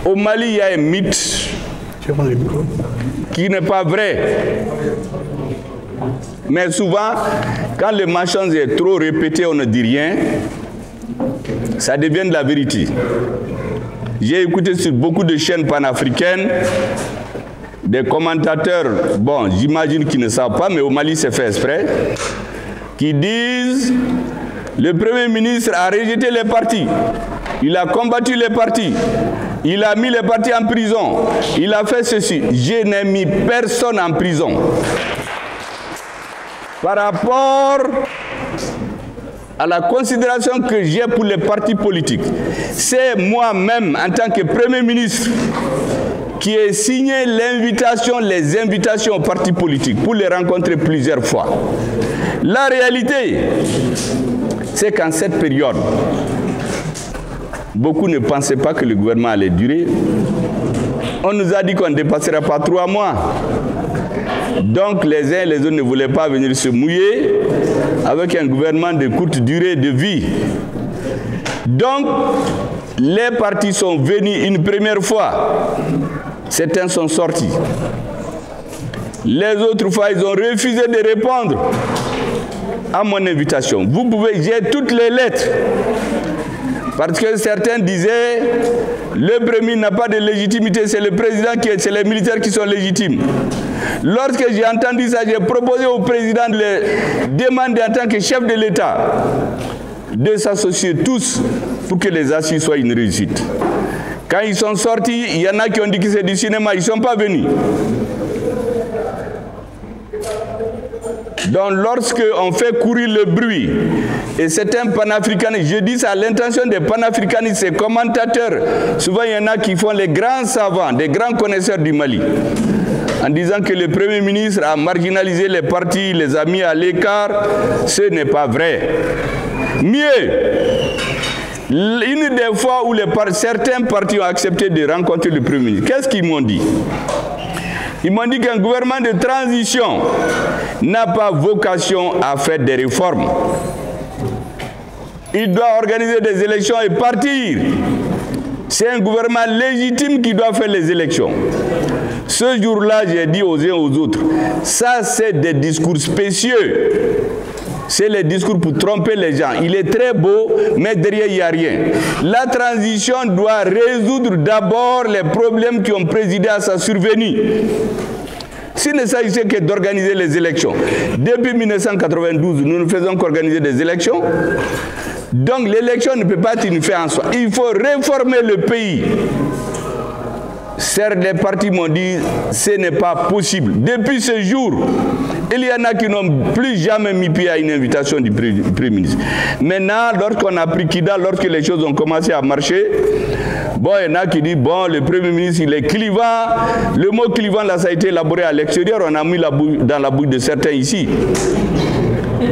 Au Mali, il y a un mythe qui n'est pas vrai. Mais souvent, quand le mensonge est trop répété, on ne dit rien, ça devient de la vérité. J'ai écouté sur beaucoup de chaînes panafricaines des commentateurs, bon, j'imagine qu'ils ne savent pas, mais au Mali c'est fait exprès, qui disent le Premier ministre a rejeté les partis, il a combattu les partis, il a mis les partis en prison, il a fait ceci. Je n'ai mis personne en prison. Par rapport à la considération que j'ai pour les partis politiques, c'est moi-même, en tant que Premier ministre, qui ai signé les invitations aux partis politiques pour les rencontrer plusieurs fois. La réalité, c'est qu'en cette période, beaucoup ne pensaient pas que le gouvernement allait durer. On nous a dit qu'on ne dépasserait pas 3 mois. Donc les uns et les autres ne voulaient pas venir se mouiller avec un gouvernement de courte durée de vie. Donc les partis sont venus une première fois. Certains sont sortis. Les autres fois, ils ont refusé de répondre à mon invitation. Vous pouvez, j'ai toutes les lettres. Parce que certains disaient, le premier n'a pas de légitimité, c'est le président, c'est les militaires qui sont légitimes. Lorsque j'ai entendu ça, j'ai proposé au président de les demander en tant que chef de l'État de s'associer tous pour que les assises soient une réussite. Quand ils sont sortis, il y en a qui ont dit que c'est du cinéma, ils ne sont pas venus. Donc lorsque on fait courir le bruit, et c'est un panafricaniste, je dis ça à l'intention des panafricanistes, ces commentateurs, souvent il y en a qui font les grands savants, des grands connaisseurs du Mali, en disant que le Premier ministre a marginalisé les partis, les a mis à l'écart, ce n'est pas vrai. Mieux, une des fois où certains partis ont accepté de rencontrer le Premier ministre, qu'est-ce qu'ils m'ont dit? Ils m'ont dit qu'un gouvernement de transition n'a pas vocation à faire des réformes. Il doit organiser des élections et partir. C'est un gouvernement légitime qui doit faire les élections. Ce jour-là, j'ai dit aux uns aux autres, ça c'est des discours spécieux. C'est les discours pour tromper les gens. Il est très beau, mais derrière, il n'y a rien. La transition doit résoudre d'abord les problèmes qui ont présidé à sa survenue. S'il ne s'agissait que d'organiser les élections. Depuis 1992, nous ne faisons qu'organiser des élections. Donc l'élection ne peut pas être une fin en soi. Il faut réformer le pays. Certes, les partis m'ont dit ce n'est pas possible. Depuis ce jour, il y en a qui n'ont plus jamais mis pied à une invitation du Premier ministre. Maintenant, lorsqu'on a pris Kidal, lorsque les choses ont commencé à marcher, bon, il y en a qui disent, bon, le Premier ministre, il est clivant. Le mot clivant, là, ça a été élaboré à l'extérieur. On a mis dans la bouche de certains ici.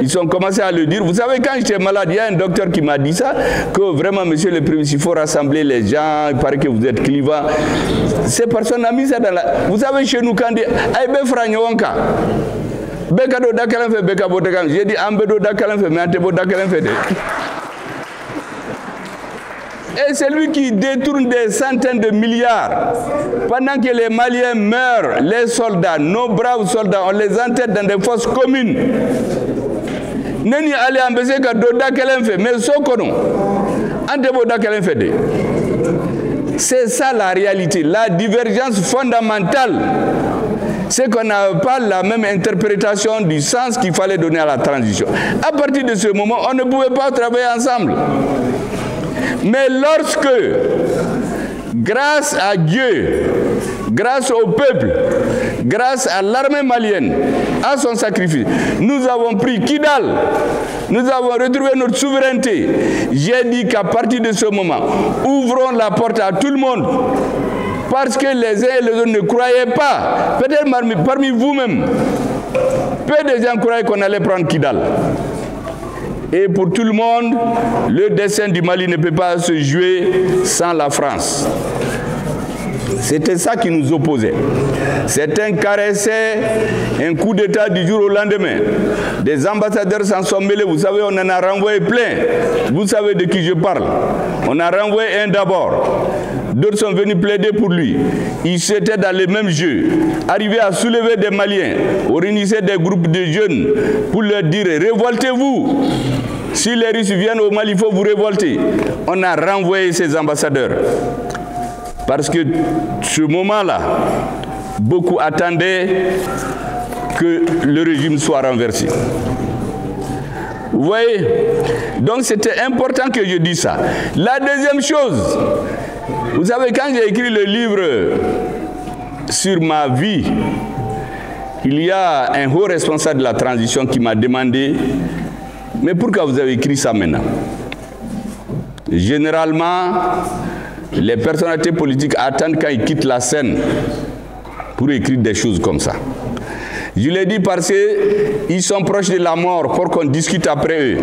Ils ont commencé à le dire. Vous savez, quand j'étais malade, il y a un docteur qui m'a dit ça, que vraiment, monsieur le Premier ministre, il faut rassembler les gens, il paraît que vous êtes clivant. Ces personnes ont mis ça dans la... Vous savez, chez nous, quand on dit, Aïbe Franyonka, Bekado Dakalan fait Bekabo Dakalan, j'ai dit, Ambedo Dakalan fait, mais Antebo Dakalan fait. Et c'est lui qui détourne des centaines de milliards. Pendant que les Maliens meurent, les soldats, nos braves soldats, on les enterre dans des fosses communes. Neni allé embêter que Doda Kelen fait, mais Sokono, Antebo Dakalan fait. C'est ça la réalité, la divergence fondamentale. C'est qu'on n'a pas la même interprétation du sens qu'il fallait donner à la transition. À partir de ce moment, on ne pouvait pas travailler ensemble. Mais lorsque, grâce à Dieu, grâce au peuple, grâce à l'armée malienne, à son sacrifice, nous avons pris Kidal, nous avons retrouvé notre souveraineté. J'ai dit qu'à partir de ce moment, ouvrons la porte à tout le monde. Parce que les uns et les autres ne croyaient pas, peut-être parmi vous-même, peu de gens croyaient qu'on allait prendre Kidal. Et pour tout le monde, le destin du Mali ne peut pas se jouer sans la France. C'était ça qui nous opposait. Certains caressaient un coup d'État du jour au lendemain. Des ambassadeurs s'en sont mêlés. Vous savez, on en a renvoyé plein. Vous savez de qui je parle. On a renvoyé un d'abord. d'autres sont venus plaider pour lui. Ils étaient dans les mêmes jeux, arrivaient à soulever des Maliens, organisaient des groupes de jeunes pour leur dire « révoltez-vous ». Si les Russes viennent au Mali, il faut vous révolter. On a renvoyé ces ambassadeurs. Parce que ce moment-là, beaucoup attendaient que le régime soit renversé. Vous voyez? Donc c'était important que je dise ça. La deuxième chose, vous savez, quand j'ai écrit le livre sur ma vie, il y a un haut responsable de la transition qui m'a demandé « Mais pourquoi vous avez écrit ça maintenant ?» Généralement, les personnalités politiques attendent quand ils quittent la scène pour écrire des choses comme ça. Je l'ai dit parce qu'ils sont proches de la mort pour qu'on discute après eux,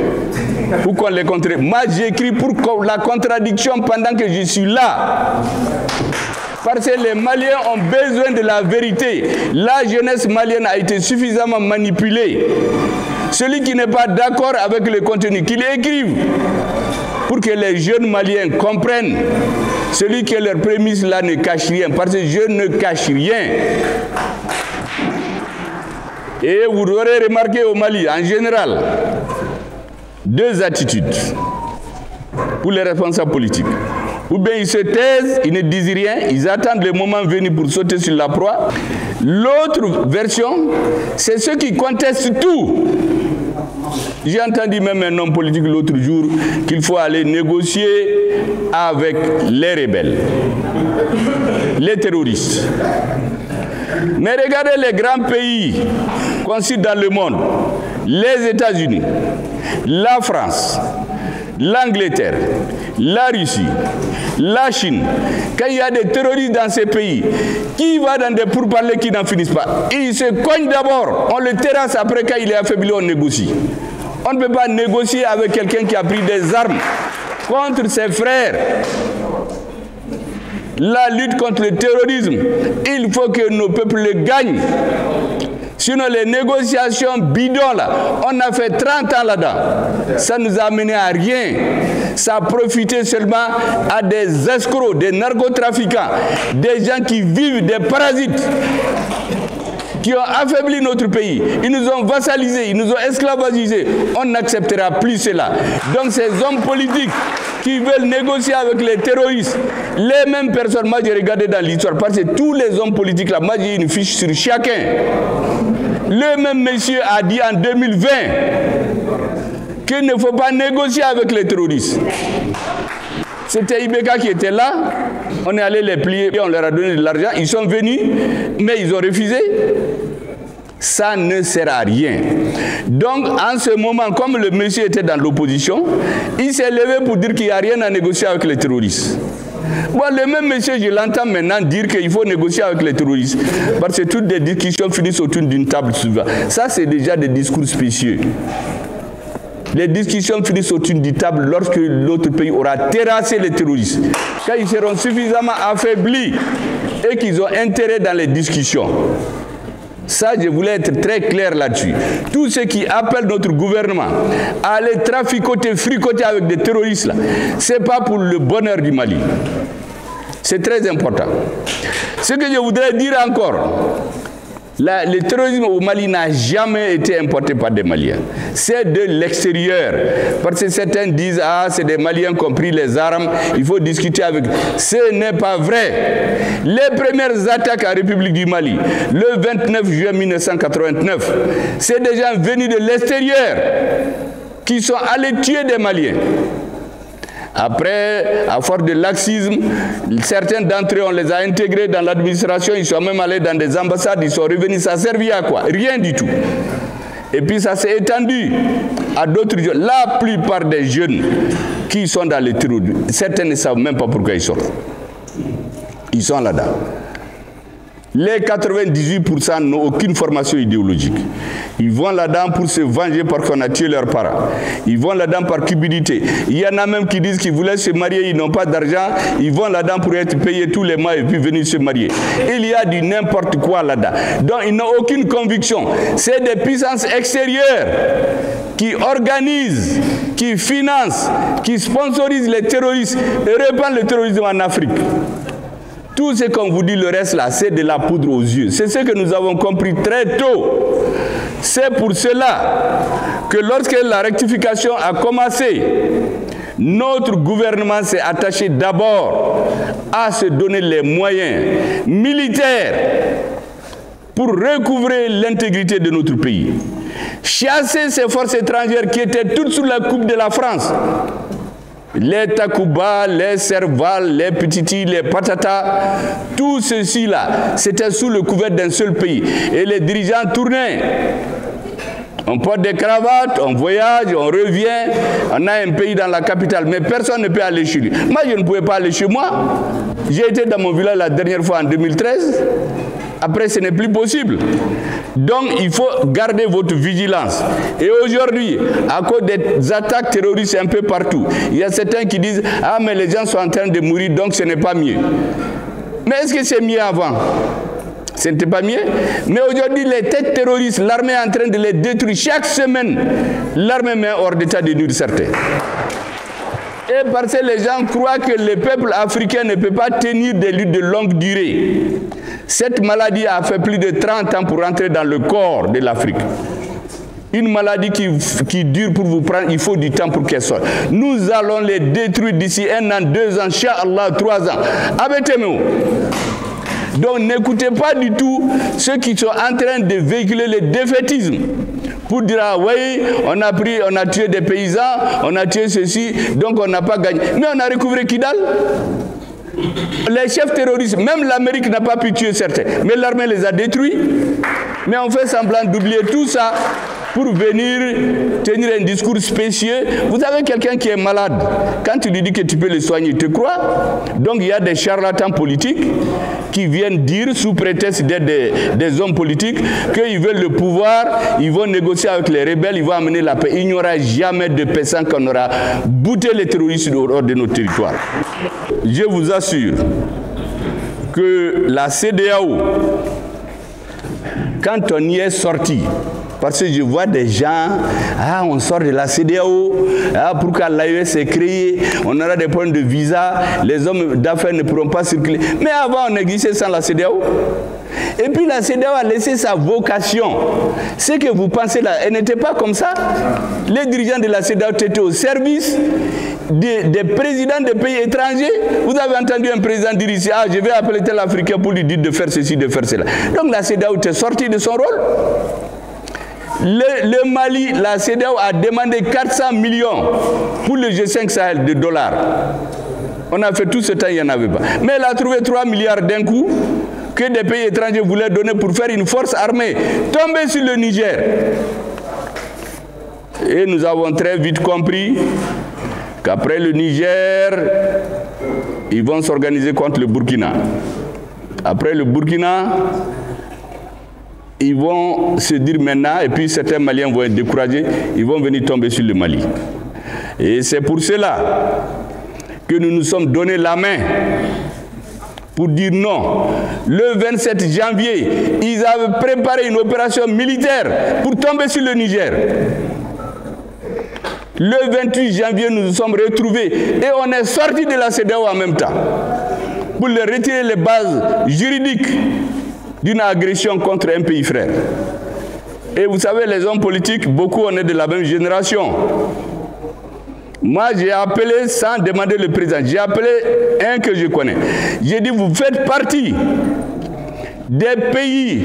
pour qu'on les contre. Moi, j'écris pour la contradiction pendant que je suis là. Parce que les Maliens ont besoin de la vérité. La jeunesse malienne a été suffisamment manipulée. Celui qui n'est pas d'accord avec le contenu, qu'il écrive pour que les jeunes Maliens comprennent. Celui qui est leur prémisse là ne cache rien, parce que je ne cache rien. Et vous aurez remarqué au Mali, en général, deux attitudes pour les responsables politiques. Ou bien ils se taisent, ils ne disent rien, ils attendent le moment venu pour sauter sur la proie. L'autre version, c'est ceux qui contestent tout. J'ai entendu même un homme politique l'autre jour qu'il faut aller négocier avec les rebelles, les terroristes. Mais regardez les grands pays qu'on cite dans le monde, les États-Unis, la France, l'Angleterre, la Russie, la Chine. Quand il y a des terroristes dans ces pays, qui va dans des pourparlers qui n'en finissent pas? Ils se cognent d'abord, on le terrasse, après quand il est affaibli, on négocie. On ne peut pas négocier avec quelqu'un qui a pris des armes contre ses frères. La lutte contre le terrorisme, il faut que nos peuples le gagnent. Sinon, les négociations bidons là, on a fait 30 ans là-dedans. Ça ne nous a amené à rien. Ça a profité seulement à des escrocs, des narcotrafiquants, des gens qui vivent, des parasites, qui ont affaibli notre pays. Ils nous ont vassalisés, ils nous ont esclavagisés. On n'acceptera plus cela. Donc ces hommes politiques qui veulent négocier avec les terroristes, les mêmes personnes, moi j'ai regardé dans l'histoire, parce que tous les hommes politiques là, moi j'ai une fiche sur chacun. Le même monsieur a dit en 2020 qu'il ne faut pas négocier avec les terroristes. C'était Ibeka qui était là, on est allé les plier, on leur a donné de l'argent, ils sont venus, mais ils ont refusé. Ça ne sert à rien. Donc, en ce moment, comme le monsieur était dans l'opposition, il s'est levé pour dire qu'il n'y a rien à négocier avec les terroristes. Bon, le même monsieur, je l'entends maintenant dire qu'il faut négocier avec les terroristes, parce que toutes les discussions finissent autour d'une table souvent. Ça, c'est déjà des discours spécieux. Les discussions finissent autour d'une table lorsque l'autre pays aura terrassé les terroristes. Quand ils seront suffisamment affaiblis et qu'ils ont intérêt dans les discussions. Ça, je voulais être très clair là-dessus. Tous ceux qui appellent notre gouvernement à aller traficoter, fricoter avec des terroristes, ce n'est pas pour le bonheur du Mali. C'est très important. Ce que je voudrais dire encore, le terrorisme au Mali n'a jamais été importé par des Maliens. C'est de l'extérieur. Parce que certains disent, ah, c'est des Maliens qui ont pris les armes, il faut discuter avec eux. Ce n'est pas vrai. Les premières attaques en République du Mali, le 29 juin 1989, c'est des gens venus de l'extérieur qui sont allés tuer des Maliens. Après, à force de laxisme, certains d'entre eux, on les a intégrés dans l'administration, ils sont même allés dans des ambassades, ils sont revenus, ça servit à quoi? Rien du tout. Et puis ça s'est étendu à d'autres jeunes. La plupart des jeunes qui sont dans les terroristes, certains ne savent même pas pourquoi ils sortent. Ils sont là-dedans. Les 98% n'ont aucune formation idéologique. Ils vont là-dedans pour se venger parce qu'on a tué leurs parents. Ils vont là-dedans par cupidité. Il y en a même qui disent qu'ils voulaient se marier, ils n'ont pas d'argent. Ils vont là-dedans pour être payés tous les mois et puis venir se marier. Il y a du n'importe quoi là-dedans. Donc ils n'ont aucune conviction. C'est des puissances extérieures qui organisent, qui financent, qui sponsorisent les terroristes et répandent le terrorisme en Afrique. Tout ce qu'on vous dit, le reste là, c'est de la poudre aux yeux. C'est ce que nous avons compris très tôt. C'est pour cela que lorsque la rectification a commencé, notre gouvernement s'est attaché d'abord à se donner les moyens militaires pour recouvrer l'intégrité de notre pays. Chasser ces forces étrangères qui étaient toutes sous la coupe de la France. Les Takuba, les Serval, les Petiti, les Patata, tout ceci-là, c'était sous le couvert d'un seul pays. Et les dirigeants tournaient. On porte des cravates, on voyage, on revient, on a un pays dans la capitale, mais personne ne peut aller chez lui. Moi, je ne pouvais pas aller chez moi. J'ai été dans mon village la dernière fois en 2013. Après, ce n'est plus possible. Donc, il faut garder votre vigilance. Et aujourd'hui, à cause des attaques terroristes un peu partout, il y a certains qui disent « Ah, mais les gens sont en train de mourir, donc ce n'est pas mieux. » Mais est-ce que c'est mieux avant? Ce n'était pas mieux. Mais aujourd'hui, les têtes terroristes, l'armée est en train de les détruire. Chaque semaine, l'armée met hors d'état de nuire certains. Et parce que les gens croient que le peuple africain ne peut pas tenir des luttes de longue durée. Cette maladie a fait plus de 30 ans pour rentrer dans le corps de l'Afrique. Une maladie qui dure pour vous prendre, il faut du temps pour qu'elle sorte. Nous allons les détruire d'ici 1 an, 2 ans, Inch'Allah, 3 ans. Abattez-nous. Donc n'écoutez pas du tout ceux qui sont en train de véhiculer le défaitisme pour dire ah oui, on a tué des paysans, on a tué ceci, donc on n'a pas gagné. Mais on a recouvré Kidal. Les chefs terroristes, même l'Amérique n'a pas pu tuer certains, mais l'armée les a détruits. Mais on fait semblant d'oublier tout ça pour venir tenir un discours spécieux. Vous avez quelqu'un qui est malade, quand tu lui dis que tu peux le soigner, il te croit. Donc il y a des charlatans politiques qui viennent dire, sous prétexte d'être des hommes politiques, qu'ils veulent le pouvoir, ils vont négocier avec les rebelles, ils vont amener la paix. Il n'y aura jamais de paix sans qu'on aura bouté les terroristes hors de nos territoires. Je vous assure que la CEDEAO, quand on y est sorti, parce que je vois des gens, ah, on sort de la CEDEAO, ah, pourquoi l'AES est créé, on aura des problèmes de visa, les hommes d'affaires ne pourront pas circuler. Mais avant, on existait sans la CEDEAO. Et puis la CEDEAO a laissé sa vocation. Ce que vous pensez là, elle n'était pas comme ça. Les dirigeants de la CEDEAO étaient au service des présidents des pays étrangers. Vous avez entendu un président dire ici, ah, je vais appeler tel Africain pour lui dire de faire ceci, de faire cela. Donc la CEDEAO était sortie de son rôle. Le Mali, la CEDEAO a demandé 400 millions pour le G5 Sahel de dollars. On a fait tout ce temps, il n'y en avait pas. Mais elle a trouvé 3 milliards d'un coup que des pays étrangers voulaient donner pour faire une force armée tomber sur le Niger. Et nous avons très vite compris qu'après le Niger, ils vont s'organiser contre le Burkina. Après le Burkina, ils vont se dire maintenant, et puis certains Maliens vont être découragés, ils vont venir tomber sur le Mali. Et c'est pour cela que nous nous sommes donné la main pour dire non. Le 27 janvier, ils avaient préparé une opération militaire pour tomber sur le Niger. Le 28 janvier, nous nous sommes retrouvés et on est sortis de la CEDEAO en même temps pour leur retirer les bases juridiques d'une agression contre un pays frère. Et vous savez, les hommes politiques, beaucoup on est de la même génération. Moi, j'ai appelé, sans demander le président, j'ai appelé un que je connais. J'ai dit, vous faites partie des pays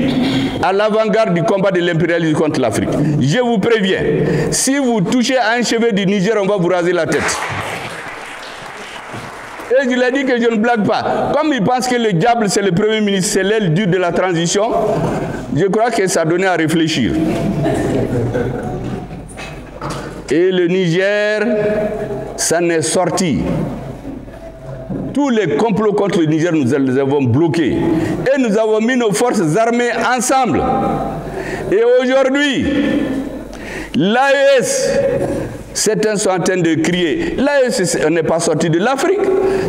à l'avant-garde du combat de l'impérialisme contre l'Afrique. Je vous préviens, si vous touchez à un cheveu du Niger, on va vous raser la tête. Et je lui ai dit que je ne blague pas. Comme il pense que le diable c'est le Premier ministre, c'est l'aile dure de la transition, je crois que ça donnait à réfléchir. Et le Niger, ça n'est sorti. Tous les complots contre le Niger, nous les avons bloqués. Et nous avons mis nos forces armées ensemble. Et aujourd'hui, l'AES, certains sont en train de crier. L'AES n'est pas sorti de l'Afrique.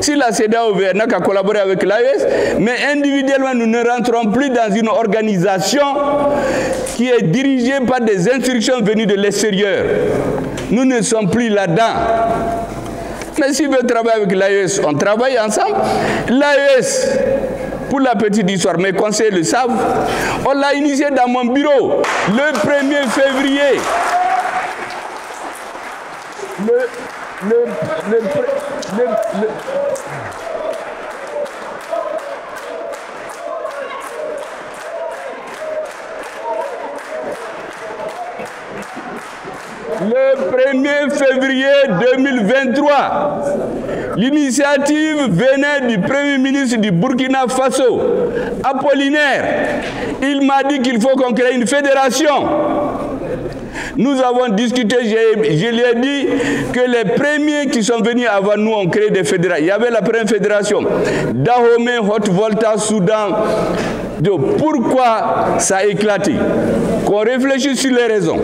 Si la CEDEAO n'a qu'à collaborer avec l'AES, mais individuellement, nous ne rentrons plus dans une organisation qui est dirigée par des instructions venues de l'extérieur. Nous ne sommes plus là-dedans. Mais s'ils veulent travailler avec l'AES, on travaille ensemble. L'AES pour la petite histoire, mes conseillers le savent, on l'a initié dans mon bureau le 1er février. Le 1er février 2023, l'initiative venait du Premier ministre du Burkina Faso, Apollinaire. Il m'a dit qu'il faut qu'on crée une fédération. Nous avons discuté, je lui ai dit que les premiers qui sont venus avant nous ont créé des fédérations. Il y avait la première fédération, Dahomey, Haute-Volta, Soudan. Donc, pourquoi ça a éclaté? Qu'on réfléchisse sur les raisons.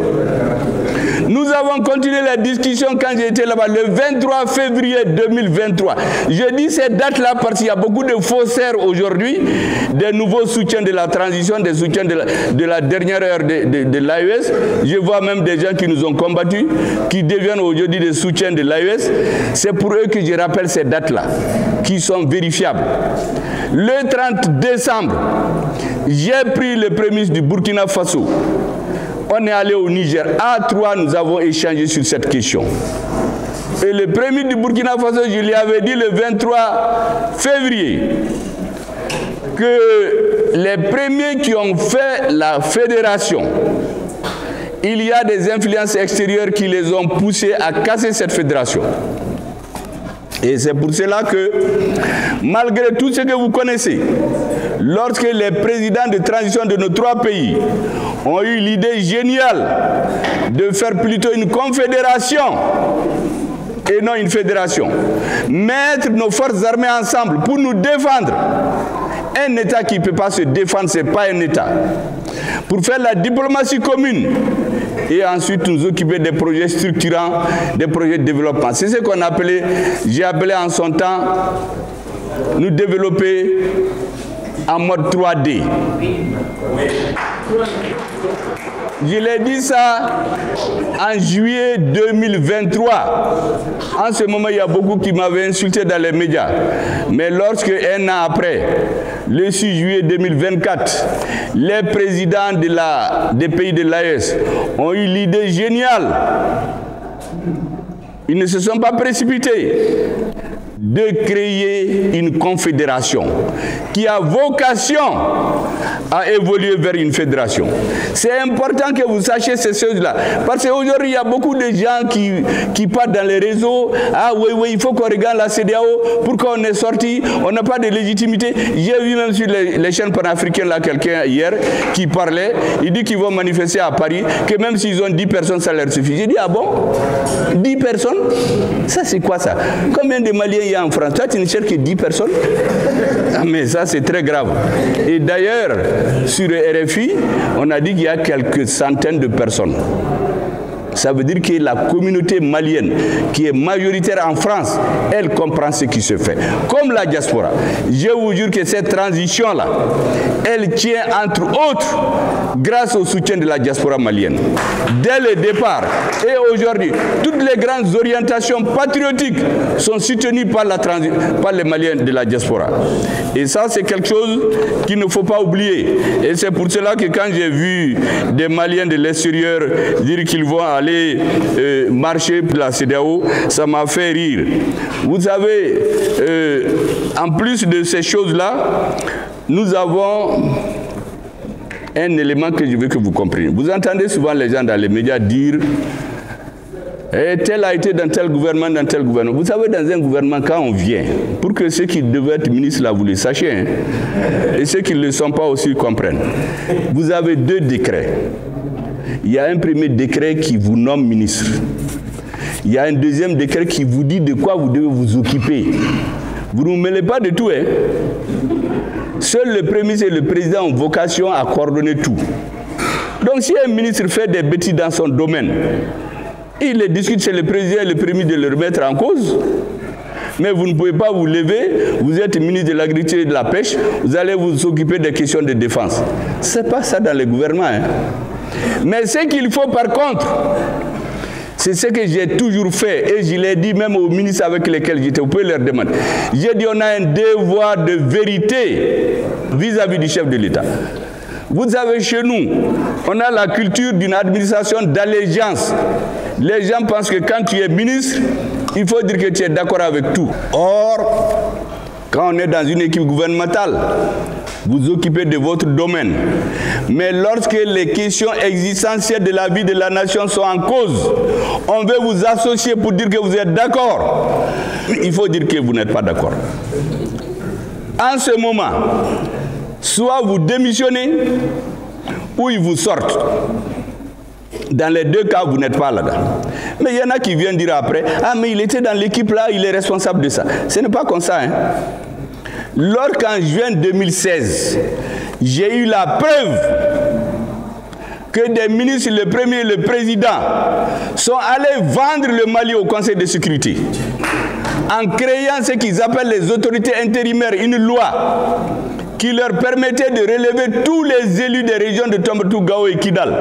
Nous avons continué la discussion quand j'étais là-bas, le 23 février 2023. Je dis ces dates-là parce qu'il y a beaucoup de faussaires aujourd'hui, des nouveaux soutiens de la transition, des soutiens de la dernière heure de l'AES. Je vois même des gens qui nous ont combattus, qui deviennent aujourd'hui des soutiens de l'AES. C'est pour eux que je rappelle ces dates-là, qui sont vérifiables. Le 30 décembre, j'ai pris le Premier ministre du Burkina Faso. On est allé au Niger. À 3, nous avons échangé sur cette question. Et le Premier du Burkina Faso, je lui avais dit le 23 février que les premiers qui ont fait la fédération, il y a des influences extérieures qui les ont poussés à casser cette fédération. Et c'est pour cela que, malgré tout ce que vous connaissez, lorsque les présidents de transition de nos 3 pays ont eu l'idée géniale de faire plutôt une confédération et non une fédération, mettre nos forces armées ensemble pour nous défendre. Un État qui ne peut pas se défendre, ce n'est pas un État. Pour faire la diplomatie commune et ensuite nous occuper des projets structurants, des projets de développement. C'est ce qu'on appelait, j'ai appelé en son temps, nous développer en mode 3D. Je l'ai dit ça en juillet 2023. En ce moment, il y a beaucoup qui m'avaient insulté dans les médias. Mais lorsque, un an après, le 6 juillet 2024, les présidents des pays de l'AES ont eu l'idée géniale, ils ne se sont pas précipités, de créer une confédération qui a vocation à évoluer vers une fédération. C'est important que vous sachiez ces choses-là. Parce qu'aujourd'hui, il y a beaucoup de gens qui partent dans les réseaux. Ah oui, il faut qu'on regarde la CEDEAO. Pourquoi on est sorti? On n'a pas de légitimité. J'ai vu même sur les chaînes panafricaines, là, quelqu'un hier qui parlait. Il dit qu'ils vont manifester à Paris, que même s'ils ont 10 personnes, ça leur suffit. J'ai dit, ah bon? 10 personnes? Ça, c'est quoi ça? Combien de Maliens il y a en France? Toi, tu ne cherches que 10 personnes? Ah, mais ça, c'est très grave. Et d'ailleurs, sur le RFI, on a dit qu'il y a quelques centaines de personnes. Ça veut dire que la communauté malienne, qui est majoritaire en France, elle comprend ce qui se fait. Comme la diaspora. Je vous jure que cette transition-là, elle tient entre autres grâce au soutien de la diaspora malienne. Dès le départ et aujourd'hui, toutes les grandes orientations patriotiques sont soutenues par les Maliens de la diaspora. Et ça, c'est quelque chose qu'il ne faut pas oublier. Et c'est pour cela que quand j'ai vu des Maliens de l'extérieur dire qu'ils vont aller marcher pour la CEDEAO, ça m'a fait rire. Vous savez, en plus de ces choses-là, nous avons un élément que je veux que vous compreniez. Vous entendez souvent les gens dans les médias dire tel a été dans tel gouvernement, dans tel gouvernement. Vous savez, dans un gouvernement, quand on vient, pour que ceux qui devaient être ministres là, vous le sachiez, hein, et ceux qui ne le sont pas aussi comprennent, vous avez 2 décrets. Il y a un premier décret qui vous nomme ministre. Il y a un deuxième décret qui vous dit de quoi vous devez vous occuper. Vous ne vous mêlez pas de tout, hein. Seul le Premier ministre et le président ont vocation à coordonner tout. Donc si un ministre fait des bêtises dans son domaine, il les discute, c'est le président et le Premier de le remettre en cause. Mais vous ne pouvez pas vous lever, vous êtes ministre de l'Agriculture et de la Pêche, vous allez vous occuper des questions de défense. Ce n'est pas ça dans le gouvernement, hein. Mais ce qu'il faut par contre, C'est ce que j'ai toujours fait et je l'ai dit même aux ministres avec lesquels j'étais, vous pouvez leur demander. J'ai dit on a un devoir de vérité vis-à-vis du chef de l'État. Vous savez, chez nous, on a la culture d'une administration d'allégeance. Les gens pensent que quand tu es ministre, il faut dire que tu es d'accord avec tout. Or, quand on est dans une équipe gouvernementale, vous occupez de votre domaine. Mais lorsque les questions existentielles de la vie de la nation sont en cause, on veut vous associer pour dire que vous êtes d'accord. Il faut dire que vous n'êtes pas d'accord. En ce moment, soit vous démissionnez, ou ils vous sortent. Dans les deux cas, vous n'êtes pas là-dedans. Mais il y en a qui viennent dire après, ah mais il était dans l'équipe là, il est responsable de ça. Ce n'est pas comme ça. Hein. Lorsqu'en juin 2016, j'ai eu la preuve que des ministres, le premier et le président, sont allés vendre le Mali au Conseil de sécurité, en créant ce qu'ils appellent les autorités intérimaires, une loi qui leur permettait de relever tous les élus des régions de Tombouctou, Gao et Kidal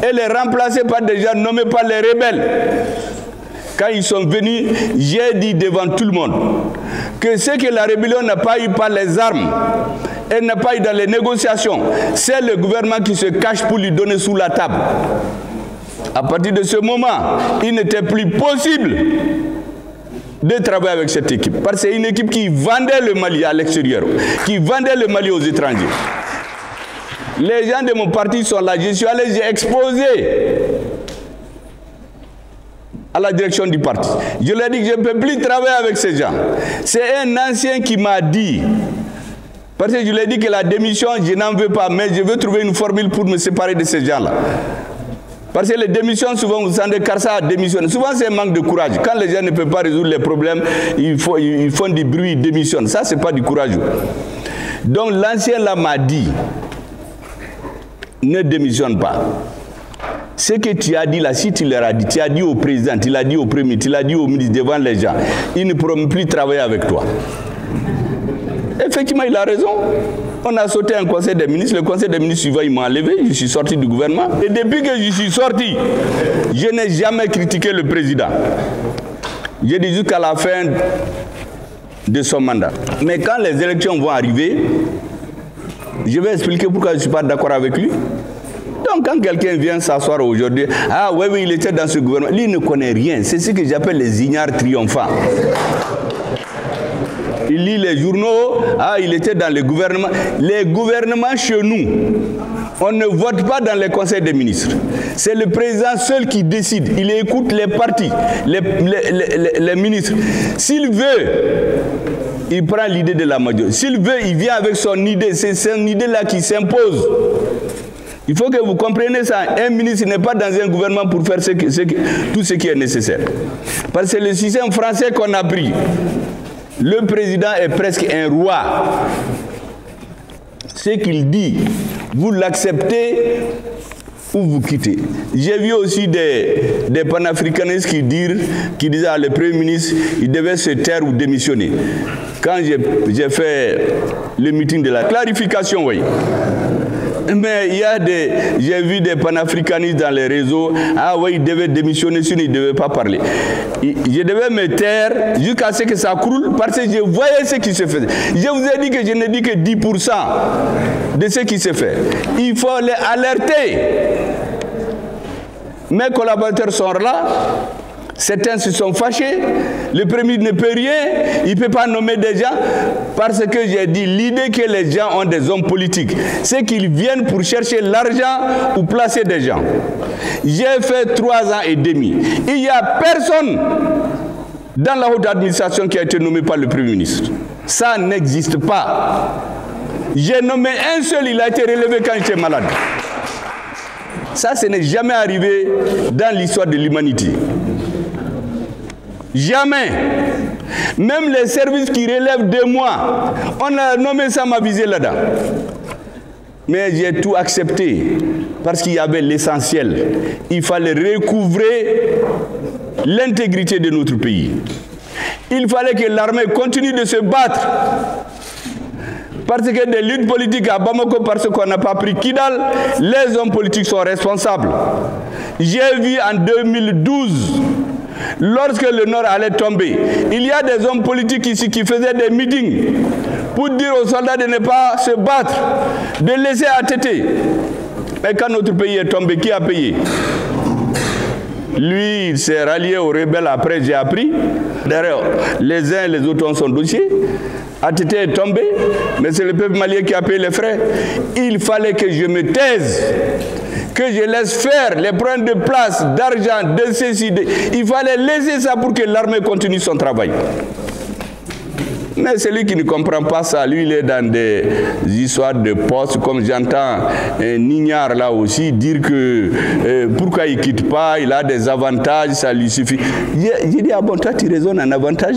et les remplacer par des gens nommés par les rebelles. Quand ils sont venus, j'ai dit devant tout le monde que ce que la rébellion n'a pas eu par les armes, elle n'a pas eu dans les négociations, c'est le gouvernement qui se cache pour lui donner sous la table. À partir de ce moment, il n'était plus possible de travailler avec cette équipe. Parce que c'est une équipe qui vendait le Mali à l'extérieur, qui vendait le Mali aux étrangers. Les gens de mon parti sont là. Je suis allé, j'ai exposé à la direction du parti. Je leur ai dit que je ne peux plus travailler avec ces gens. C'est un ancien qui m'a dit, parce que je lui ai dit que la démission, je n'en veux pas, mais je veux trouver une formule pour me séparer de ces gens-là. Parce que les démissions, souvent, vous sentez Karsa a démissionné. Souvent, c'est un manque de courage. Quand les gens ne peuvent pas résoudre les problèmes, ils font du bruit, ils démissionnent. Ça, ce n'est pas du courage. Donc, l'ancien là m'a dit, ne démissionne pas. Ce que tu as dit là, si tu leur as dit, tu as dit au président, tu l'as dit au premier, tu l'as dit au ministre devant les gens, ils ne pourront plus travailler avec toi. Effectivement, il a raison. On a sauté un conseil des ministres. Le conseil des ministres suivant, ils m'ont enlevé. Je suis sorti du gouvernement. Et depuis que je suis sorti, je n'ai jamais critiqué le président. J'ai dit jusqu'à la fin de son mandat. Mais quand les élections vont arriver, je vais expliquer pourquoi je ne suis pas d'accord avec lui. Donc quand quelqu'un vient s'asseoir aujourd'hui, ah oui, il était dans ce gouvernement, lui il ne connaît rien. C'est ce que j'appelle les ignares triomphants. Il lit les journaux, ah il était dans les gouvernements. Les gouvernements chez nous, on ne vote pas dans les conseils des ministres. C'est le président seul qui décide. Il écoute les partis, les ministres. S'il veut, il prend l'idée de la majorité. S'il veut, il vient avec son idée. C'est son idée-là qui s'impose. Il faut que vous compreniez ça. Un ministre n'est pas dans un gouvernement pour faire tout ce qui est nécessaire. Parce que c'est le système français qu'on a pris. Le président est presque un roi. Ce qu'il dit, vous l'acceptez ou vous quittez. J'ai vu aussi des panafricanistes qui disaient à le Premier ministre, il devait se taire ou démissionner. Quand j'ai fait le meeting de la clarification, oui. Mais j'ai vu des panafricanistes dans les réseaux, ah oui, il devait démissionner, sinon il ne devait pas parler. Je devais me taire jusqu'à ce que ça croule, parce que je voyais ce qui se faisait. Je vous ai dit que je n'ai dit que 10% de ce qui se fait. Il faut les alerter. Mes collaborateurs sont là. Certains se sont fâchés, le premier ne peut rien, il ne peut pas nommer des gens, parce que j'ai dit, l'idée que les gens ont des hommes politiques, c'est qu'ils viennent pour chercher l'argent ou placer des gens. J'ai fait 3 ans et demi. Il n'y a personne dans la haute administration qui a été nommé par le Premier ministre. Ça n'existe pas. J'ai nommé un seul, il a été relevé quand j'étais malade. Ça, ce n'est jamais arrivé dans l'histoire de l'humanité. Jamais. Même les services qui relèvent de moi, on a nommé ça m'a visé là-dedans. Mais j'ai tout accepté parce qu'il y avait l'essentiel. Il fallait recouvrer l'intégrité de notre pays. Il fallait que l'armée continue de se battre parce que des luttes politiques à Bamako, parce qu'on n'a pas pris Kidal, les hommes politiques sont responsables. J'ai vu en 2012, lorsque le Nord allait tomber, il y a des hommes politiques ici qui faisaient des meetings pour dire aux soldats de ne pas se battre, de laisser attêter. Mais quand notre pays est tombé, qui a payé? Lui, il s'est rallié aux rebelles après, j'ai appris. D'ailleurs, les uns et les autres ont son dossier. Attêté est tombé, mais c'est le peuple malien qui a payé les frais. Il fallait que je me taise, que je laisse faire les problèmes de place, d'argent, de ceci. Il fallait laisser ça pour que l'armée continue son travail. Mais celui qui ne comprend pas ça, lui, il est dans des histoires de postes, comme j'entends Nignard là aussi dire que pourquoi il ne quitte pas, il a des avantages, ça lui suffit. J'ai dit, ah bon, toi tu raisonnes en avantage?